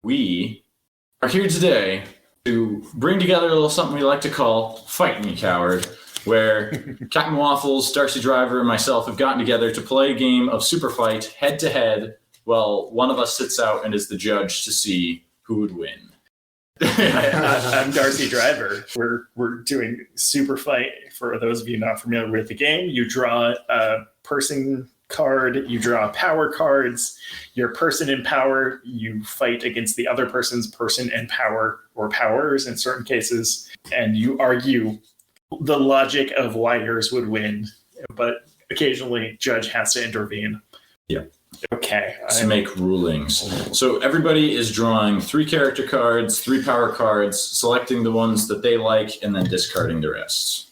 We are here today to bring together a little something we like to call Fight Me, Coward, where Captain Waffles, Darcy Driver, and myself have gotten together to play a game of Super Fight head-to-head while one of us sits out and is the judge to see who would win. I'm Darcy Driver. We're doing Super Fight. For those of you not familiar with the game, you draw a person card, you draw power cards. Your person in power, you fight against the other person's person in power, or powers in certain cases, and you argue the logic of why yours would win. But occasionally, judge has to intervene. Yeah. Okay. To make rulings. So everybody is drawing 3 character cards, 3 power cards, selecting the ones that they like, and then discarding the rest.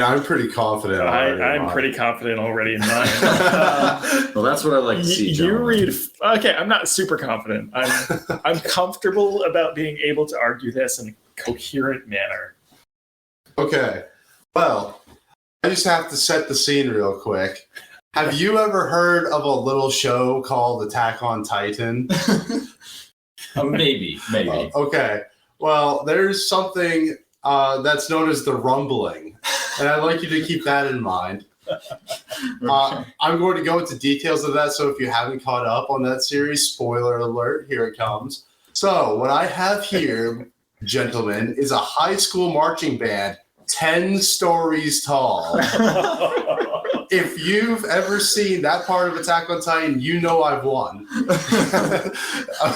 I'm pretty confident. I'm pretty confident already in mine. Well, that's what I like to see, You read. Okay, I'm not super confident. I'm comfortable about being able to argue this in a coherent manner. Okay. Well, I just have to set the scene real quick. Have you ever heard of a little show called Attack on Titan? Maybe. Okay. Well, there's something that's known as the rumbling, and I'd like you to keep that in mind. I'm going to go into details of that, so if you haven't caught up on that series, spoiler alert, here it comes. So what I have here, gentlemen, is a high school marching band 10 stories tall. If you've ever seen that part of Attack on Titan, you know I've won.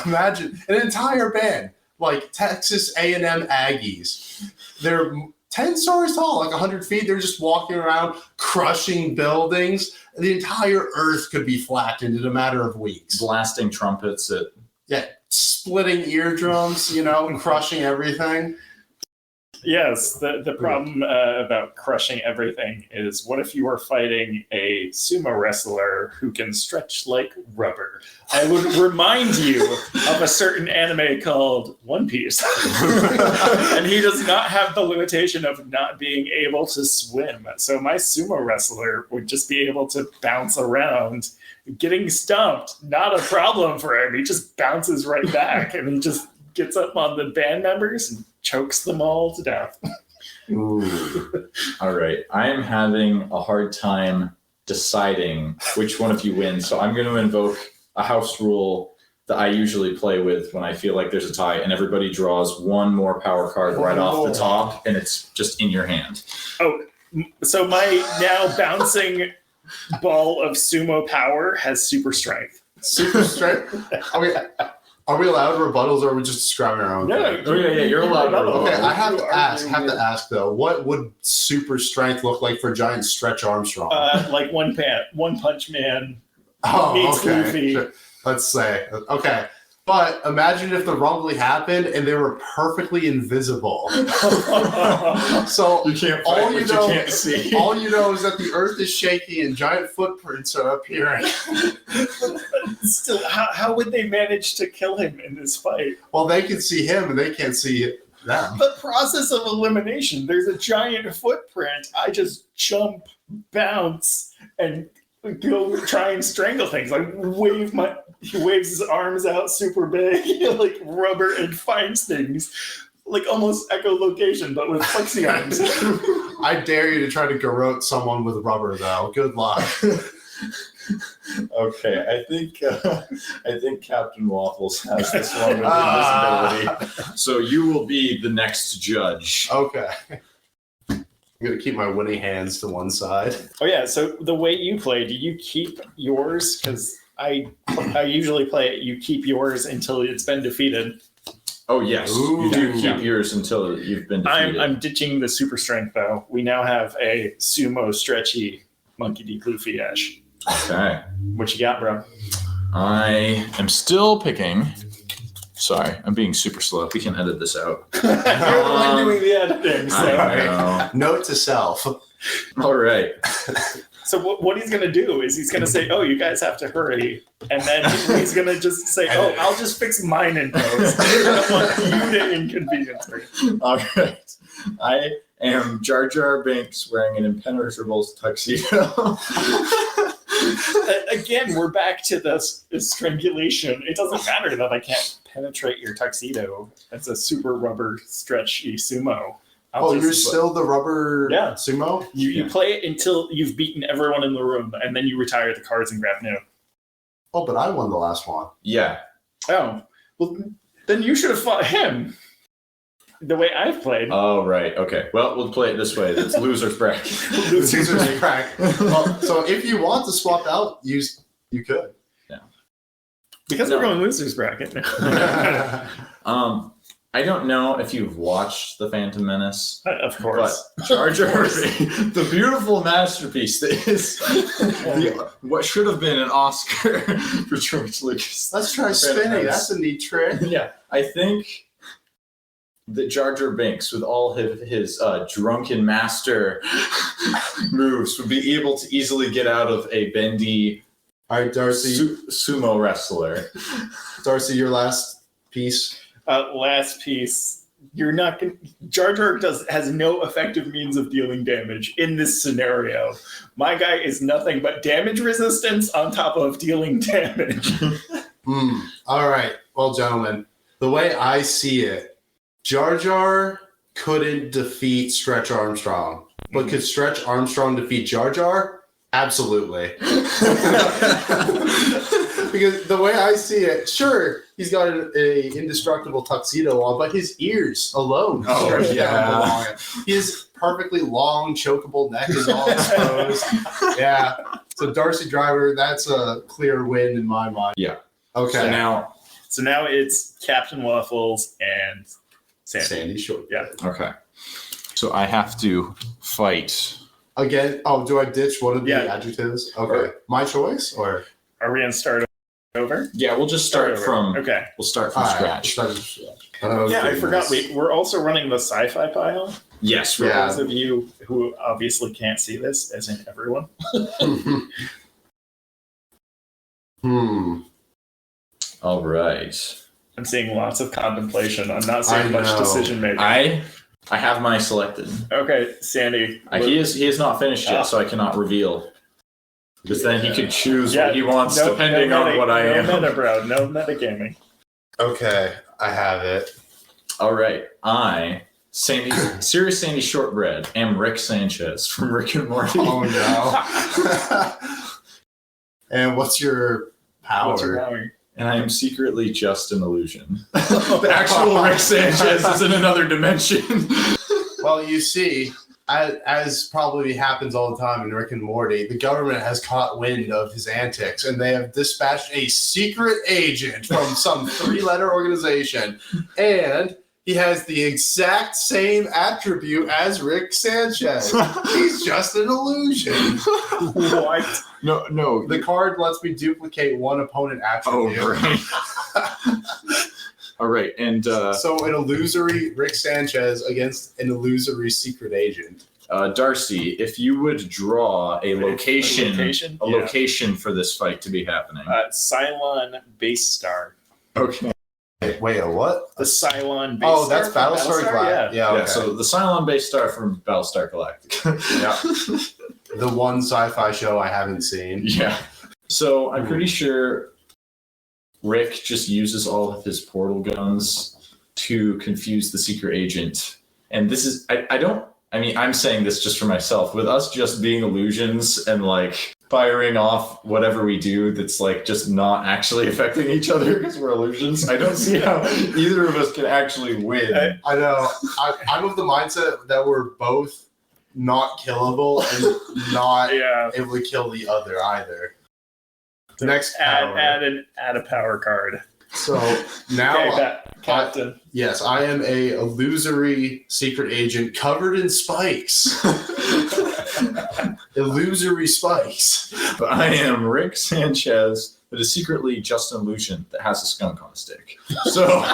Imagine an entire band, like Texas A&M Aggies. They're 10 stories tall, like 100 feet. They're just walking around, crushing buildings. The entire earth could be flattened in a matter of weeks. Blasting trumpets at... Yeah, splitting eardrums, crushing everything. Yes, the problem about crushing everything is, what if you are fighting a sumo wrestler who can stretch like rubber? I would remind you of a certain anime called One Piece. And he does not have the limitation of not being able to swim. So my sumo wrestler would just be able to bounce around. Getting stumped, not a problem for him. He just bounces right back, and he just gets up on the band members and chokes them all to death. Ooh. All right. I am having a hard time deciding which one of you wins, so I'm going to invoke a house rule that I usually play with when I feel like there's a tie, and everybody draws one more power card right off the top, and it's just in your hand. Oh, so my now bouncing ball of sumo power has super strength. Super strength? Are we allowed rebuttals, or are we just describing our own thing? Oh, yeah, you're allowed. Okay, I have to ask though, what would super strength look like for Giant Stretch Armstrong? Like One Punch Man okay. meets Luffy. Sure. Let's say, okay. But imagine if the rumbling happened and they were perfectly invisible. So you can't all you know, can't see. All you know is that the earth is shaking and giant footprints are appearing. Still, how would they manage to kill him in this fight? Well, they can see him and they can't see them. The process of elimination. There's a giant footprint. I just jump, bounce, and go try and strangle things. He waves his arms out super big, like rubber, and finds things. Like almost echolocation, but with flexi arms. I dare you to try to garrote someone with rubber, though. Good luck. Okay, I think Captain Waffles has this one with invisibility. So you will be the next judge. Okay. I'm going to keep my winning hands to one side. Oh, yeah. So the way you play, do you keep yours? Because I usually play it, you keep yours until it's been defeated. Oh, yes. Ooh, you do keep yours until you've been defeated. I'm ditching the super strength, though. We now have a sumo stretchy Monkey D. Luffy Ash. Okay. What you got, bro? I am still picking. Sorry, I'm being super slow. We can edit this out. You're the one doing the editing. So. I know. Note to self. All right. So what he's going to do is he's going to say, oh, you guys have to hurry. And then he's going to just say, oh, I'll just fix mine in post. I don't want you to inconvenience me. All right. I am Jar Jar Binks wearing an impenetrable tuxedo. Again, we're back to this strangulation. It doesn't matter that I can't penetrate your tuxedo. That's a super rubber stretchy sumo. You're still the rubber sumo? You play it until you've beaten everyone in the room, and then you retire the cards and grab new. Oh, but I won the last one. Yeah. Oh, well, then you should have fought him. The way I've played. Oh, right. Okay. Well, we'll play it this way. It's loser's bracket. Loser's bracket. Well, so if you want to swap out, you could. Yeah. Because we're going loser's bracket. I don't know if you've watched The Phantom Menace. Of course. But Jar Jar, the beautiful masterpiece that is what should have been an Oscar for George Lucas. Let's try spinning. That's a neat trick. Yeah. I think that Jar Jar Binks, with all his drunken master moves, would be able to easily get out of a bendy All right, Darcy. Sumo wrestler. Darcy, your last piece. Last piece. You're not going. Jar Jar has no effective means of dealing damage in this scenario. My guy is nothing but damage resistance on top of dealing damage. All right. Well, gentlemen, the way I see it, Jar Jar couldn't defeat Stretch Armstrong, but could Stretch Armstrong defeat Jar Jar? Absolutely. Because the way I see it, sure, he's got an indestructible tuxedo on, but his ears alone stretch down along it. His perfectly long, chokeable neck is all exposed. Yeah. So Darcy Driver, that's a clear win in my mind. Yeah. Okay. So now it's Captain Waffles and Sandy Short. Yeah. Okay. So I have to fight. Again, do I ditch one of the adjectives? Okay. My choice, or are we going to start over? Yeah, we'll just start from. Okay. We'll start from scratch. I forgot. We're also running the sci-fi pile. Yes. For those of you who obviously can't see this, as in everyone. All right. I'm seeing lots of contemplation. I'm not seeing much decision making. I have mine selected. Okay, Sandy. He is not finished yet, so I cannot reveal. Because then he could choose what he wants depending on what I am. No meta, bro. No metagaming. Okay, I have it. All right. Serious Sandy Shortbread, am Rick Sanchez from Rick and Morty. Oh, no. And what's your power? And I am secretly just an illusion. The actual Rick Sanchez is in another dimension. Well, you see, as probably happens all the time in Rick and Morty, the government has caught wind of his antics, and they have dispatched a secret agent from some 3-letter organization, and he has the exact same attribute as Rick Sanchez. He's just an illusion. What? No. The card lets me duplicate one opponent attribute. Oh, right. All right, and so an illusory Rick Sanchez against an illusory secret agent. Darcy, if you would draw a location for this fight to be happening. Cylon Base Star. Okay. Wait, a what? The Cylon Base Star. Oh, that's Battlestar Galactica. Yeah, okay. So the Cylon Base Star from Battlestar Galactica. Yeah. The one sci-fi show I haven't seen. Yeah. So I'm pretty sure Rick just uses all of his portal guns to confuse the secret agent. And this is, I'm saying this just for myself. With us just being illusions and like firing off whatever we do that's like just not actually affecting each other because we're illusions, I don't see how either of us can actually win. I know. I'm of the mindset that we're both not killable and not able to kill the other either. Next power. Add a power card. So now, Captain. Yes, I am a illusory secret agent covered in spikes. Illusory spikes. But I am Rick Sanchez, that is secretly just an illusion that has a skunk on a stick. So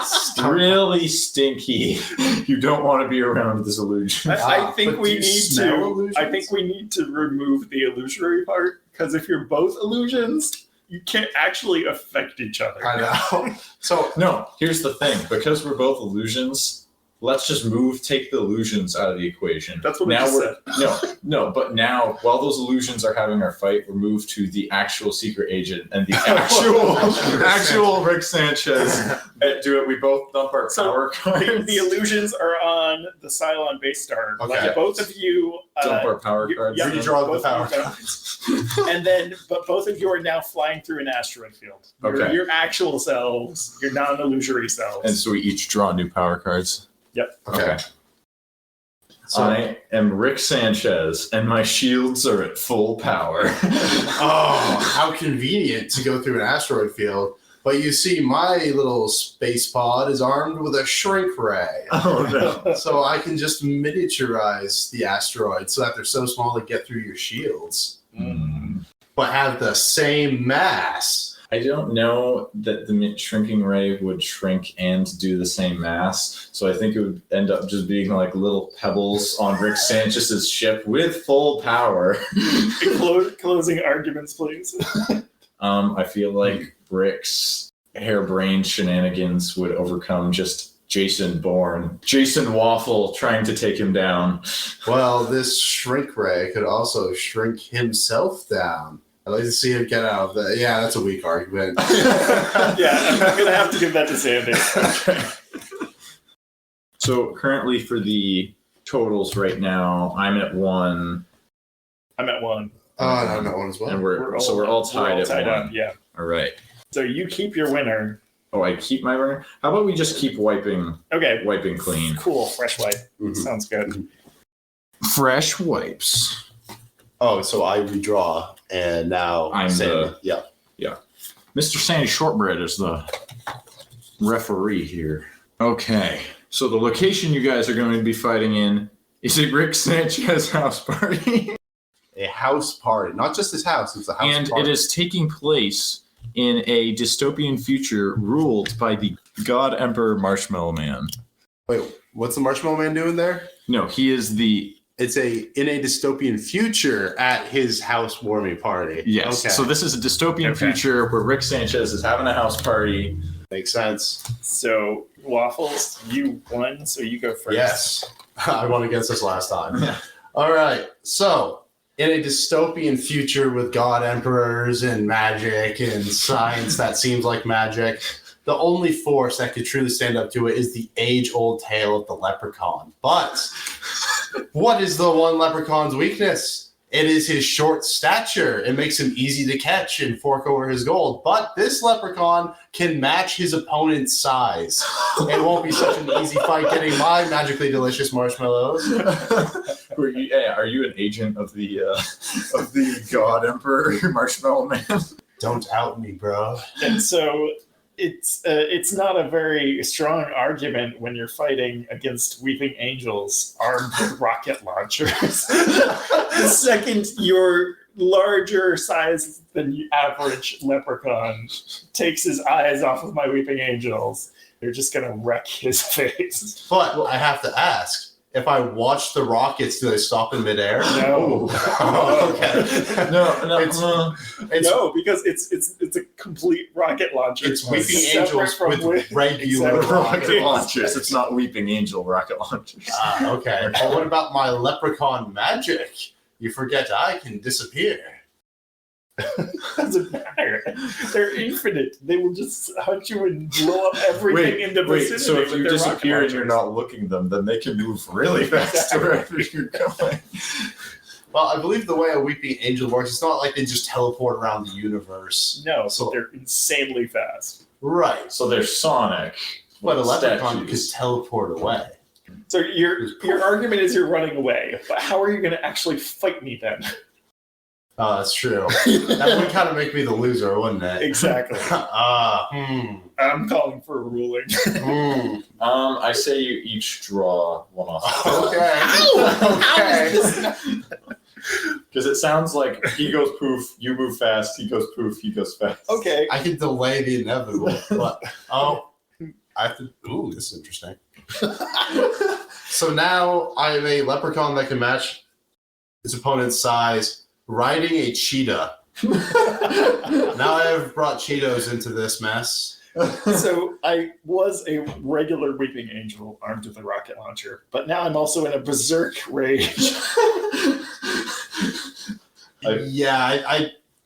really stinky. You don't want to be around this illusion. I think we need to remove the illusory part, because if you're both illusions, you can't actually affect each other. I know. So no, here's the thing. Because we're both illusions, let's just take the illusions out of the equation. That's what we just said. No, but now, while those illusions are having our fight, we're moved to the actual secret agent and the actual Rick Sanchez. Do it. We both dump our power cards. The illusions are on the Cylon base star. Okay. Like both of you dump our power cards. Yeah, Redraw the power cards. And then, but both of you are now flying through an asteroid field. Okay. Your actual selves, your non-illusory selves. And so we each draw new power cards. Yep. Okay. So I am Rick Sanchez, and my shields are at full power. Oh, how convenient to go through an asteroid field. But you see, my little space pod is armed with a shrink ray. Oh, no. So I can just miniaturize the asteroids so that they're so small to get through your shields. But have the same mass. I don't know that the shrinking ray would shrink and do the same mass, so I think it would end up just being like little pebbles on Rick Sanchez's ship with full power. Closing arguments, please. I feel like Rick's harebrained shenanigans would overcome just Jason Bourne, Jason Waffle trying to take him down. Well, this shrink ray could also shrink himself down. I'd like to see him get out of that. Yeah, that's a weak argument. Yeah, I'm going to have to give that to Sandy. Okay. So currently for the totals right now, I'm at 1. I'm at 1. Oh, I'm at 1 as well. And we're all tied at 1. Up, yeah. All right. So you keep your winner. Oh, I keep my winner? How about we just keep wiping clean? Cool. Fresh wipe. Mhm. Sounds good. Fresh wipes. Oh, so I redraw, and now I'm Sandy. yeah. Mr. Sandy Shortbread is the referee here. Okay. So the location you guys are going to be fighting in is a Rick Sanchez house party. A house party. Not just his house, it's a house And party. it is taking place in a dystopian future ruled by the God Emperor Marshmallow Man. Wait, what's the Marshmallow Man doing there? No, he is the... It's in a dystopian future at his housewarming party. Yes. Okay. So this is a dystopian future where Rick Sanchez is having a house party. Makes sense. So, Waffles, you won, so you go first. Yes. I won against this last time. All right. So, in a dystopian future with god emperors and magic and science that seems like magic, the only force that could truly stand up to it is the age-old tale of the leprechaun. But what is the one leprechaun's weakness? It is his short stature. It makes him easy to catch and fork over his gold. But this leprechaun can match his opponent's size. It won't be such an easy fight getting my magically delicious marshmallows. Are you an agent of the God Emperor Marshmallow Man? Don't out me, bro. And so it's not a very strong argument when you're fighting against weeping angels armed with rocket launchers. The second your larger size than average leprechaun takes his eyes off of my weeping angels, they're just gonna wreck his face. But I have to ask, if I watch the rockets, do they stop in midair? No. Oh, okay. No, because it's a complete rocket launcher. It's weeping Separate angels from with regular Exactly. rocket launchers. It's not Weeping Angel rocket launchers. Okay. But what about my leprechaun magic? You forget I can disappear. Doesn't matter. They're infinite. They will just hunt you and blow up everything in the vicinity. So if with you their disappear rocket and you're launchers. not looking at them, then they can move really fast to wherever you're going. Well, I believe the way a weeping angel works, it's not like they just teleport around the universe. No, so they're insanely fast. Right. So they're Sonic. But a leprechaun statues. could teleport away. So your argument is you're running away, but how are you going to actually fight me then? That's true. That would kind of make me the loser, wouldn't it? Exactly. I'm calling for a ruling. I say you each draw one off. Okay. Okay. Because it sounds like he goes poof, you move fast, he goes poof, he goes fast. Okay. I can delay the inevitable, but I have to. Ooh, this is interesting. So now I'm a leprechaun that can match its opponent's size, riding a cheetah. Now I have brought Cheetos into this mess. So I was a regular weeping angel armed with a rocket launcher, but now I'm also in a berserk rage.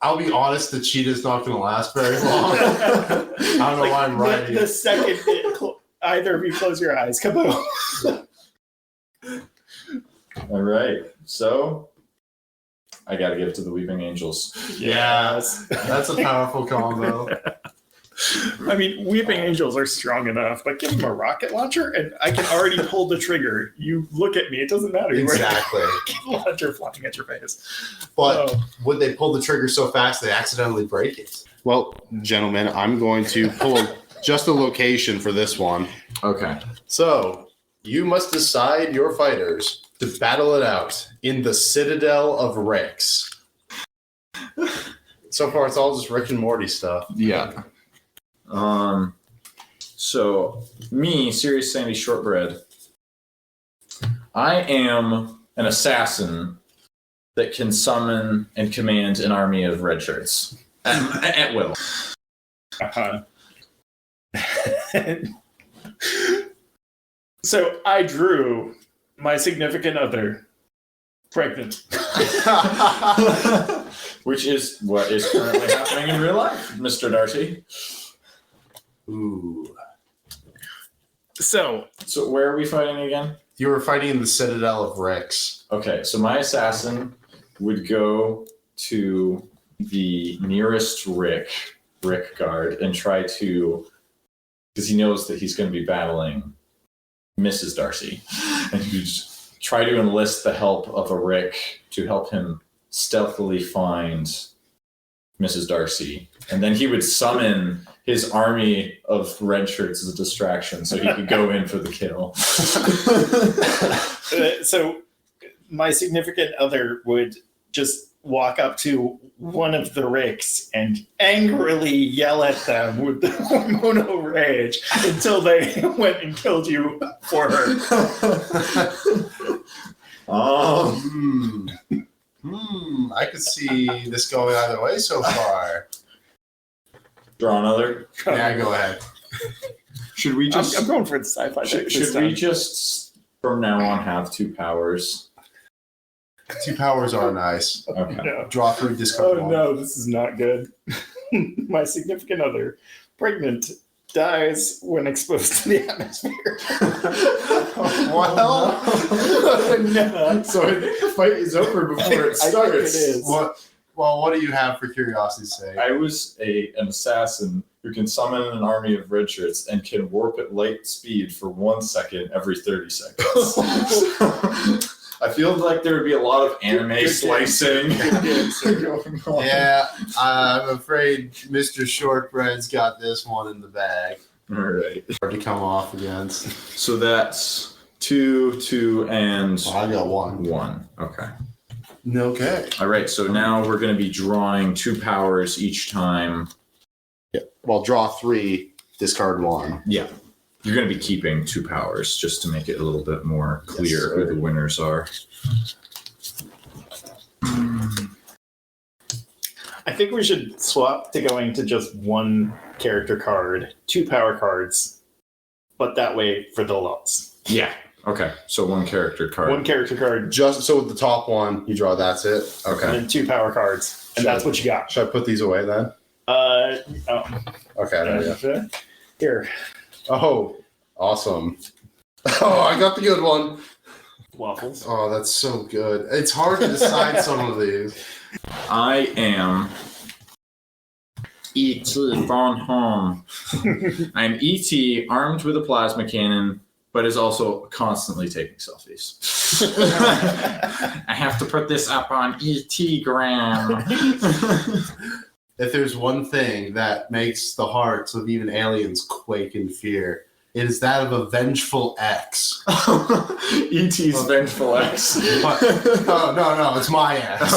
I'll be honest, the cheetah's not going to last very long. I don't know why I'm writing. The second either of you close your eyes, kaboom. All right. So I got to give it to the Weeping Angels. Yes. That's a powerful combo. I mean, weeping angels are strong enough, but give them a rocket launcher and I can already pull the trigger. You look at me, it doesn't matter. Exactly. Launcher flying at your face. But would they pull the trigger so fast they accidentally break it? Well, gentlemen, I'm going to pull just a location for this one. Okay. So, you must decide your fighters to battle it out in the Citadel of Ricks. So far, it's all just Rick and Morty stuff. Yeah. So me, Serious Sandy Shortbread, I am an assassin that can summon and command an army of red shirts at will. Uh-huh. So I drew my significant other pregnant. Which is what is currently happening in real life, Mr. Darcy. Ooh. So where are we fighting again? You were fighting in the Citadel of Ricks. Okay, so my assassin would go to the nearest Rick guard, and try to, because he knows that he's going to be battling Mrs. Darcy, and he would just try to enlist the help of a Rick to help him stealthily find Mrs. Darcy. And then he would summon his army of red shirts as a distraction so he could go in for the kill. So my significant other would just walk up to one of the Ricks and angrily yell at them with the hormonal rage until they went and killed you for her. I could see this going either way so far. Draw another. Yeah, go ahead. Should we just... I'm going for the sci-fi. Should we just, from now on, have 2 powers? 2 powers are nice. Okay. No. Draw 3, discard 1. No, this is not good. My significant other, pregnant, dies when exposed to the atmosphere. Well, No. So I think the fight is over before it starts. I think it is. what do you have for curiosity's sake? I was an assassin who can summon an army of red shirts and can warp at light speed for 1 second every 30 seconds. I feel like there would be a lot of anime slicing. Going on. Yeah, I'm afraid Mr. Shortbread's got this one in the bag. All right. Hard to come off against. So that's 2, and I got 1. 1. Okay. Okay. All right. So now we're going to be drawing 2 powers each time. Yeah. Well, draw 3, discard 1. Yeah. You're going to be keeping 2 powers just to make it a little bit more clear who the winners are. I think we should swap to going to just 1 character card, 2 power cards, but that way for the lots. Yeah. Okay. So 1 character card. 1 character card, Just so with the top one, you draw. That's it. and Okay. then 2 power cards, and that's what you got. Should I put these away then? Okay, there you go. Here, Oh, awesome. Oh, I got the good one. waffles. Oh, that's so good. It's hard to decide some of these. I am E.T. Von Home. I'm E.T. armed with a plasma cannon, but is also constantly taking selfies. I have to put this up on E.T.gram. If there's one thing that makes the hearts of even aliens quake in fear, it is that of a vengeful X. E.T.'s Vengeful X. No, it's my X.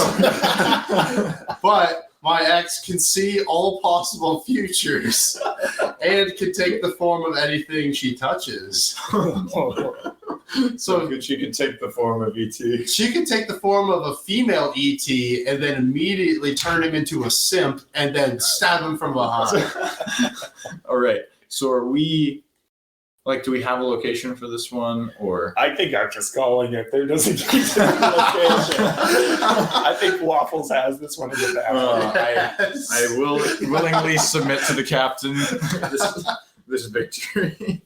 But my X can see all possible futures and can take the form of anything she touches. So she could take the form of ET. she could take the form of a female ET and then immediately turn him into a simp and then stab him from behind. All right. So are we? Like, do we have a location for this one, or? I think I'm just calling it. There doesn't need to be a location. I think Waffles has this one in the back. I will willingly submit to the captain this victory.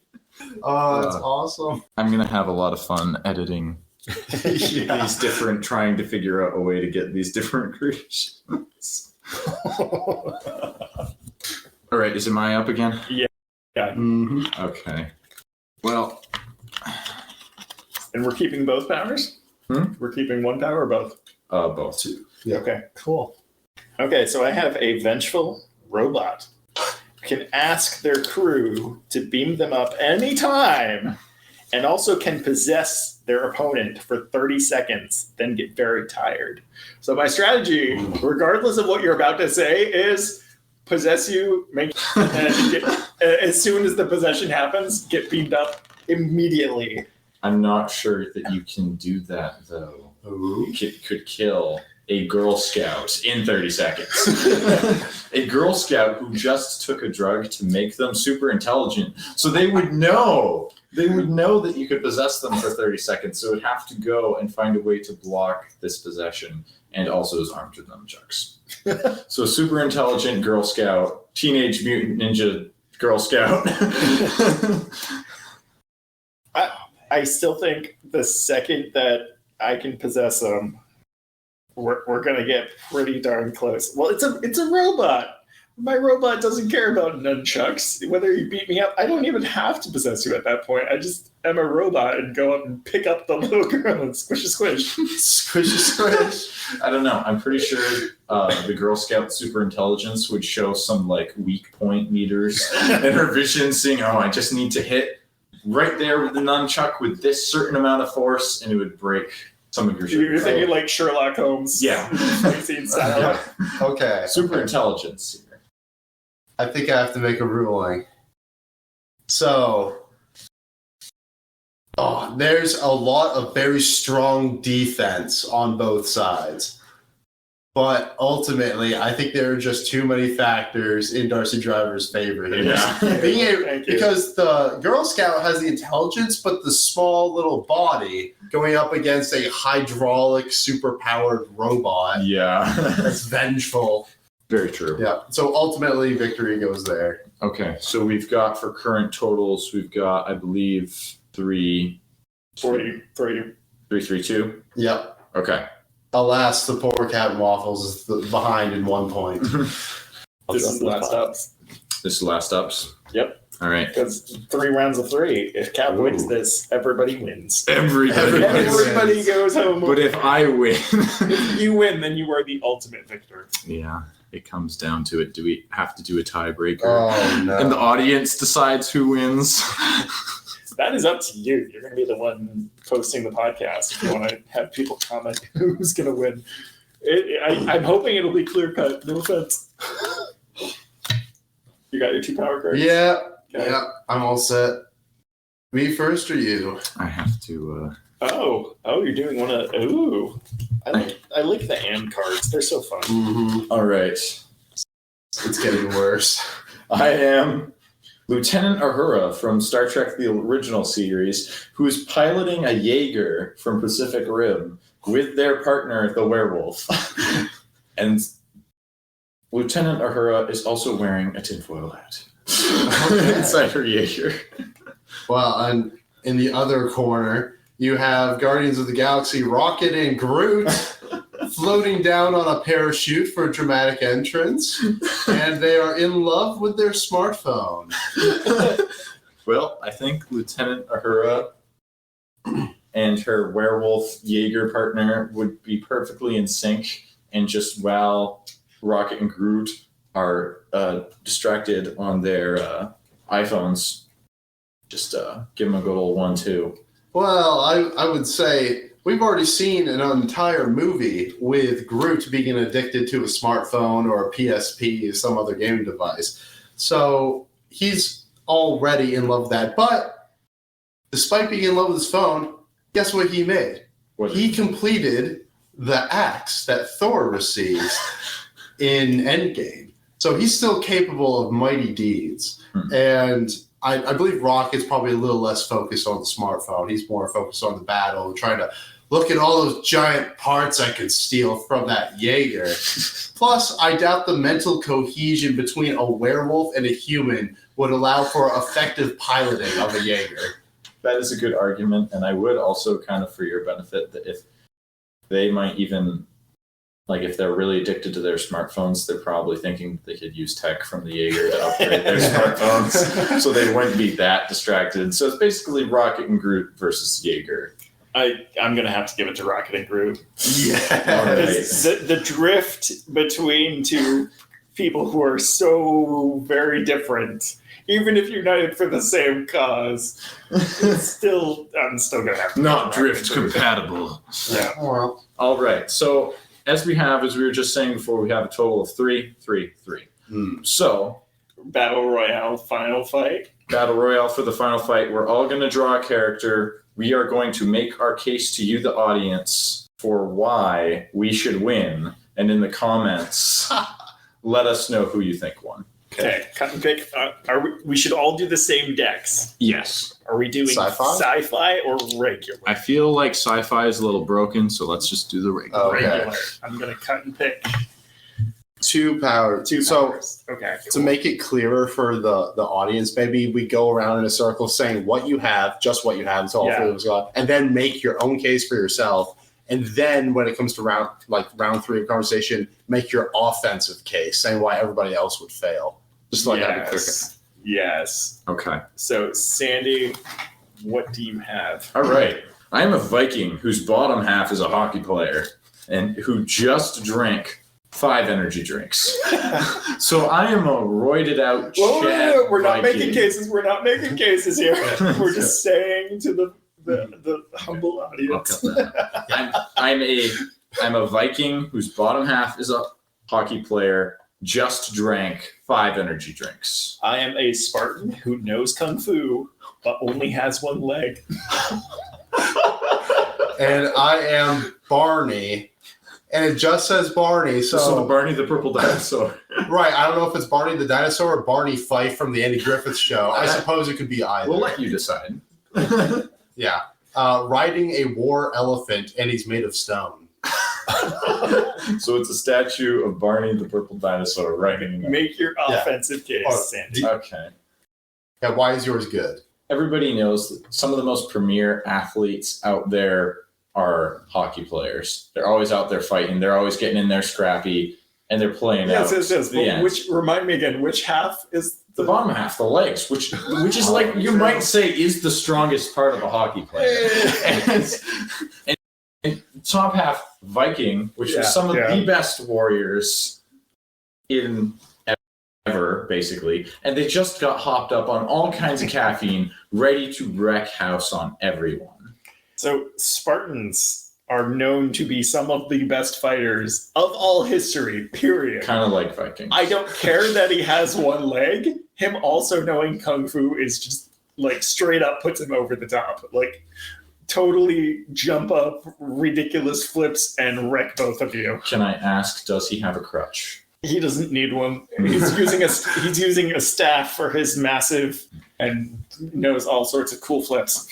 Oh, that's awesome. I'm gonna have a lot of fun editing these different, trying to figure out a way to get these different creations. All right, is it my up again? Yeah. Mm-hmm. Okay. Well, And we're keeping both powers? We're keeping one power or both? both. Yeah. Okay, cool. Okay, so I have a vengeful robot who can ask their crew to beam them up anytime and also can possess their opponent for 30 seconds, then get very tired. So my strategy, regardless of what you're about to say, is possess you, make and get, as soon as the possession happens, get beamed up immediately. I'm not sure that you can do that, though. Ooh. You could kill a Girl Scout in 30 seconds. A Girl Scout who just took a drug to make them super intelligent. So they would know. They would know that you could possess them for 30 seconds. So it would have to go and find a way to block this possession, and also is armed with nunchucks. So super intelligent Girl Scout, Teenage Mutant Ninja Girl Scout. I still think the second that I can possess them, we're gonna get pretty darn close. Well, it's a robot. My robot doesn't care about nunchucks. Whether you beat me up, I don't even have to possess you at that point. I just am a robot and go up and pick up the little girl and squish. Squish. I don't know. I'm pretty sure the Girl Scout super intelligence would show some like weak point meters in her vision, seeing, oh, I just need to hit right there with the nunchuck with this certain amount of force, and it would break some of your. You're thinking like Sherlock Holmes, Yeah. fight scene style. Okay. Super intelligence. I think I have to make a ruling. So, there's a lot of very strong defense on both sides. But ultimately, I think there are just too many factors in Darcy Driver's favor here. Yeah. Because the Girl Scout has the intelligence, but the small little body going up against a hydraulic, super-powered robot Yeah. that's vengeful. Very true. Yeah. So ultimately, victory goes there. Okay, so we've got, for current totals, we've got, I believe, 3, 40, 3-3-2. Yep. Okay. Alas, the poor Captain Waffles is behind in 1 point. This is last ups. This is last ups. Yep. All right. Because 3 rounds of 3. If Cap wins this, everybody wins. Everybody Goes home. But if I win, If you win, then you are the ultimate victor. yeah, it comes down to it. Do we have to do a tiebreaker? Oh, no. And the audience decides who wins. That is up to you. You're going to be the one posting the podcast if you want to have people comment who's going to win. I'm hoping it'll be clear cut. No offense. You got your 2 power cards? Yeah. Okay. Yeah. I'm all set. Me first or you? I have to. Oh, you're doing one of. Ooh. I like the and cards. They're so fun. Mm-hmm. All right. It's getting worse. I am Lieutenant Uhura from Star Trek the original series, who is piloting a Jaeger from Pacific Rim with their partner, the werewolf. And Lieutenant Uhura is also wearing a tinfoil hat inside her Jaeger. Well, and in the other corner, you have Guardians of the Galaxy Rocket and Groot floating down on a parachute for a dramatic entrance, and they are in love with their smartphone. Well, I think Lieutenant Uhura and her werewolf Jaeger partner would be perfectly in sync, and just while Rocket and Groot are distracted on their iPhones, just give them a good old 1-2. Well, I would say we've already seen an entire movie with Groot being addicted to a smartphone or a PSP or some other game device. So he's already in love with that. But despite being in love with his phone, guess what he made? He completed the axe that Thor receives in Endgame. So he's still capable of mighty deeds. And I believe Rocket's probably a little less focused on the smartphone. He's more focused on the battle and trying to look at all those giant parts I could steal from that Jaeger. Plus, I doubt the mental cohesion between a werewolf and a human would allow for effective piloting of a Jaeger. That is a good argument, and I would also kind of, for your benefit, that if they might even, like if they're really addicted to their smartphones, they're probably thinking they could use tech from the Jaeger to upgrade their smartphones, so they wouldn't be that distracted. So it's basically Rocket and Groot versus Jaeger. I'm going to have to give it to Rocket and Groot. Yeah. All right. The drift between two people who are so very different, even if united for the same cause, I'm still going to have to. Not drift compatible. Yeah. Well, All right. So as we were just saying before, we have a total of 3, 3, 3. So Battle Royale final fight. Battle Royale for the final fight. We're all going to draw a character. We are going to make our case to you, the audience, for why we should win. And in the comments, let us know who you think won. Okay, cut and pick. We should all do the same decks. Yes. Are we doing Sci-fi? sci-fi or regular? I feel like sci-fi is a little broken, so let's just do the regular. Okay. Regular. I'm going to cut and pick 2 power. two So powers. Okay. to make it clearer for the audience, maybe we go around in a circle saying what you have, just what you have, until all 3 of us got, and then make your own case for yourself. And then when it comes to round 3 of conversation, make your offensive case, saying why everybody else would fail. Just like that. Yes. Okay. So, Sandy, what do you have? All right. I am a Viking whose bottom half is a hockey player and who just drank 5 energy drinks. So I am a roided out Whoa, we're not Viking. making cases. We're not making cases here. We're just saying to the humble audience. I'm a Viking whose bottom half is a hockey player, just drank 5 energy drinks. I am a Spartan who knows Kung Fu, but only has 1 leg. and I am Barney, and it just says Barney. So Barney the Purple Dinosaur. right, I don't know if it's Barney the Dinosaur or Barney Fife from the Andy Griffith Show. I suppose it could be either. We'll let you decide. Yeah. Riding a war elephant, and he's made of stone. So it's a statue of Barney the Purple Dinosaur riding. Make your offensive case, Sandy. Okay. Yeah, why is yours good? Everybody knows that some of the most premier athletes out there are hockey players. They're always out there fighting. They're always getting in there scrappy, and they're playing out. Yes. The end. Which remind me again? Which half is The bottom half, the legs, which is like you might say is the strongest part of a hockey player. and top half Viking, which was some of the best warriors in ever, basically. And they just got hopped up on all kinds of caffeine, ready to wreck house on everyone. So Spartans are known to be some of the best fighters of all history, period. Kind of like Vikings. I don't care that he has 1 leg. Him also knowing Kung Fu is just like straight up puts him over the top. Like totally jump up, ridiculous flips, and wreck both of you. Can I ask, does he have a crutch? He doesn't need one. He's using a staff for his massive and knows all sorts of cool flips.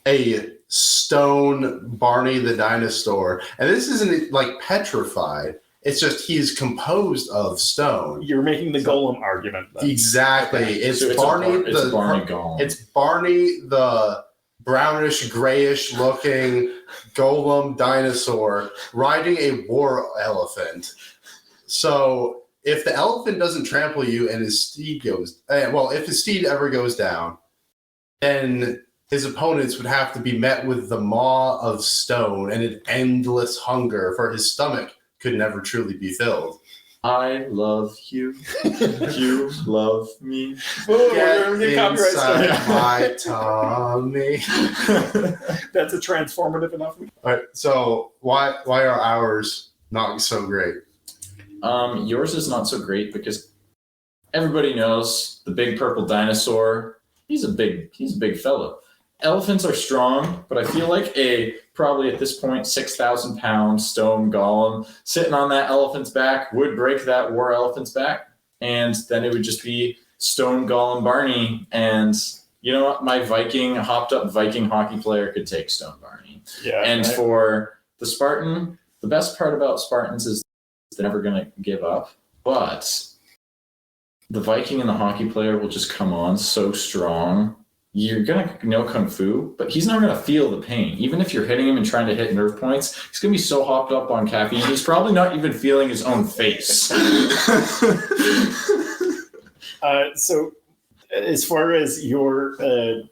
A stone Barney the Dinosaur. And this isn't like petrified. It's just he's composed of stone. You're making the golem argument. Then. Exactly. It's So Barney it's Barney Golem. It's Barney the brownish, grayish looking golem dinosaur riding a war elephant. So if the elephant doesn't trample you and his steed goes, if his steed ever goes down, then his opponents would have to be met with the maw of stone and an endless hunger, for his stomach could never truly be filled. I love you. You love me. Oh, Get we're gonna get copyright inside strike. my tummy. That's a transformative enough. All right, so why are ours not so great? Yours is not so great because everybody knows the big purple dinosaur. He's a big fellow. elephants are strong, but I feel like probably at this point 6,000-pound stone golem sitting on that elephant's back would break that war elephant's back, and then it would just be stone golem Barney. And you know what? My hopped up Viking hockey player could take stone Barney. Yeah. And for the Spartan, the best part about Spartans is they're never going to give up, but the Viking and the hockey player will just come on so strong. You're going to know Kung Fu, but he's not going to feel the pain. Even if you're hitting him and trying to hit nerve points, he's going to be so hopped up on caffeine, he's probably not even feeling his own face. So as far as your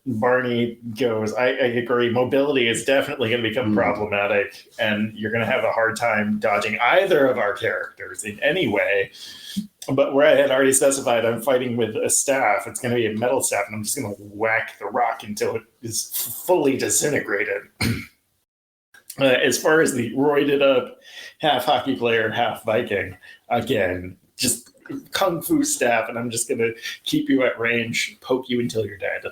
Barney goes, I agree. Mobility is definitely going to become problematic, and you're going to have a hard time dodging either of our characters in any way. But where I had already specified I'm fighting with a staff, it's going to be a metal staff, and I'm just going to whack the rock until it is fully disintegrated. As far as the roided up half hockey player, half Viking, again, just Kung Fu staff, and I'm just going to keep you at range, poke you until you're dead.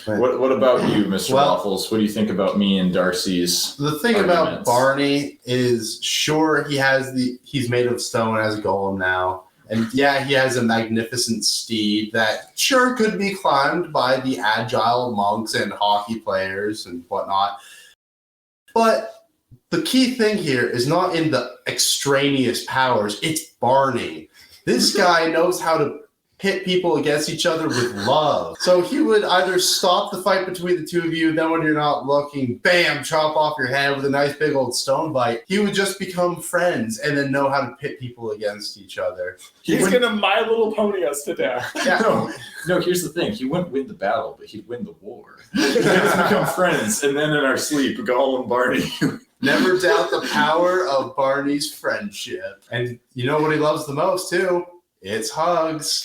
What about you, Mr. Waffles? What do you think about me and Darcy's The thing about Barney is, sure, he's made of stone as a golem now. And yeah, he has a magnificent steed that sure could be climbed by the agile monks and hockey players and whatnot. But the key thing here is not in the extraneous powers, it's Barney. This guy knows how to pit people against each other with love. So he would either stop the fight between the two of you, then when you're not looking, bam, chop off your head with a nice big old stone bite. He would just become friends and then know how to pit people against each other. He's going to My Little Pony us to death. Yeah. No, here's the thing. He wouldn't win the battle, but he'd win the war. He'd become friends, and then in our sleep, Gollum Barney. Never doubt the power of Barney's friendship. And you know what he loves the most, too? It's hugs.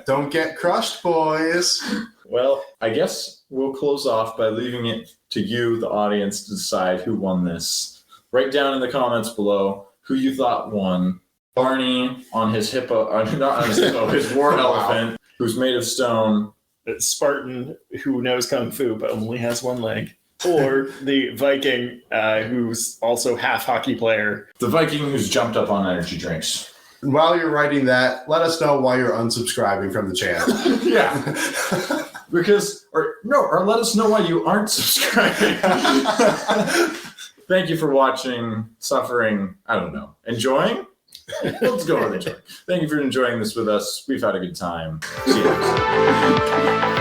Don't get crushed, boys. Well, I guess we'll close off by leaving it to you, the audience, to decide who won this. Write down in the comments below who you thought won. Barney on his hippo, not on his hippo, his war elephant, who's made of stone. Spartan, who knows Kung Fu but only has one leg. Or the Viking, who's also half hockey player. The Viking who's jumped up on energy drinks. And while you're writing that, let us know why you're unsubscribing from the channel. Yeah. Or let us know why you aren't subscribing. Thank you for watching, suffering, I don't know, enjoying? Let's go with enjoying. Thank you for enjoying this with us. We've had a good time. See you next time.